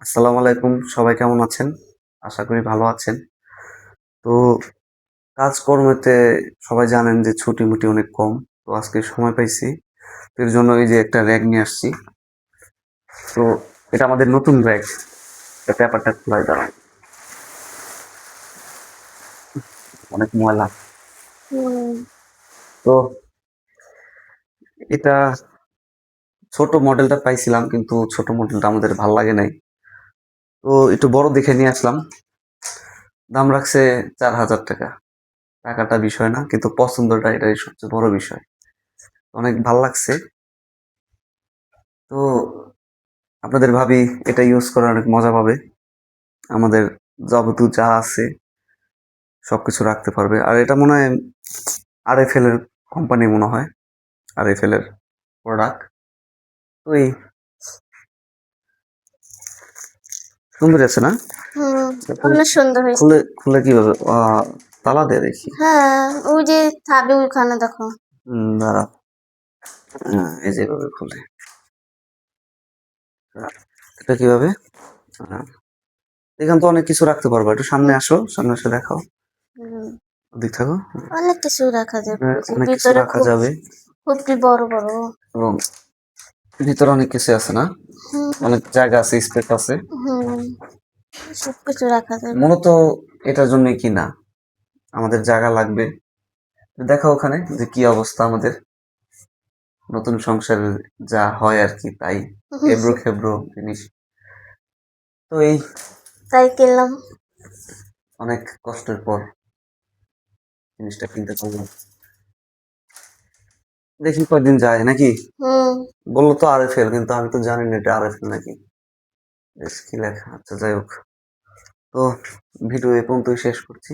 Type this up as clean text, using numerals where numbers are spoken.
আসসালামু আলাইকুম, সবাই কেমন আছেন? আশা করি ভালো আছেন। তো কাজকর্মেতে সবাই জানেন যে ছুটি-মুটি অনেক কম। তো আজকে সময় পাইছি। তো এর জন্য এই যে একটা র‍্যাক নিয়ে আসছি। তো এটা আমাদের নতুন র‍্যাক। এটা পেপারটা খোলাই দাঁড়ান। অনেক ময়লা। হুম, তো এটা ছোট মডেলটা পাইছিলাম কিন্তু ছোট মডেলটা আমাদের ভাল লাগে নাই। তো একটু বড় দেখে নিয়ে আসলাম। দাম রাখছে ৳৪,০০০। টাকাটা বিষয় না কিন্তু পছন্দটা এটাই সবচেয়ে বড় বিষয়। অনেক ভাল লাগছে। তো আপনাদের ভাবি এটা ইউজ করে অনেক মজা পাবে। আমাদের যাবতীয় যা আছে সবকিছু রাখতে পারবে। আর এটা মনে হয় আরএফএল এর কোম্পানি মনে হয়। আরএফএল এর প্রোডাক্ট। তো এই সুন্দর আছে না? হুম, খুলে অনেক সুন্দর হয়েছে। খুলে খুলে কিভাবে? তালা দিয়ে দেখি। হ্যাঁ, ওই যে থাকবে ওইখানে দেখো। দাঁড়াও। এই যে এভাবে খুলে। এটা কিভাবে? আহ, এখান তো অনেক কিছু রাখতে পারবো। একটু সামনে আসো, সামনে এসে দেখাও। হুম, ওদিক থাকো। অনেক কিছু রাখা যাবে। ওই যে অনেক কিছু ভিতরে রাখা যাবে খুবই বড় বড়। এবং ভিতরে অনেক কিছু আছে না? হুম অনেক জায়গা আছে, স্পেস আছে। হুম, সবকিছু রাখা যাবে। মূলত এটার জন্যই কিনা আমাদের জায়গা লাগবে। দেখো ওখানে যে কি অবস্থা আমাদের নতুন সংসারে যা হয় আর কি তাই এবড়ো খেবড়ো জিনিস। তো এই তাই কিনলাম। অনেক কষ্টের পর জিনিসটা কিনতে পারলাম। দেখি কয়দিন যায় নাকি। হুম। বললো তো আরএফএল কিন্তু আমি তো জানি না এটা আরএফএল নাকি। বেশ কি লেখা, আচ্ছা যাই হোক। তো ভিডিও এ পর্যন্তই শেষ করছি।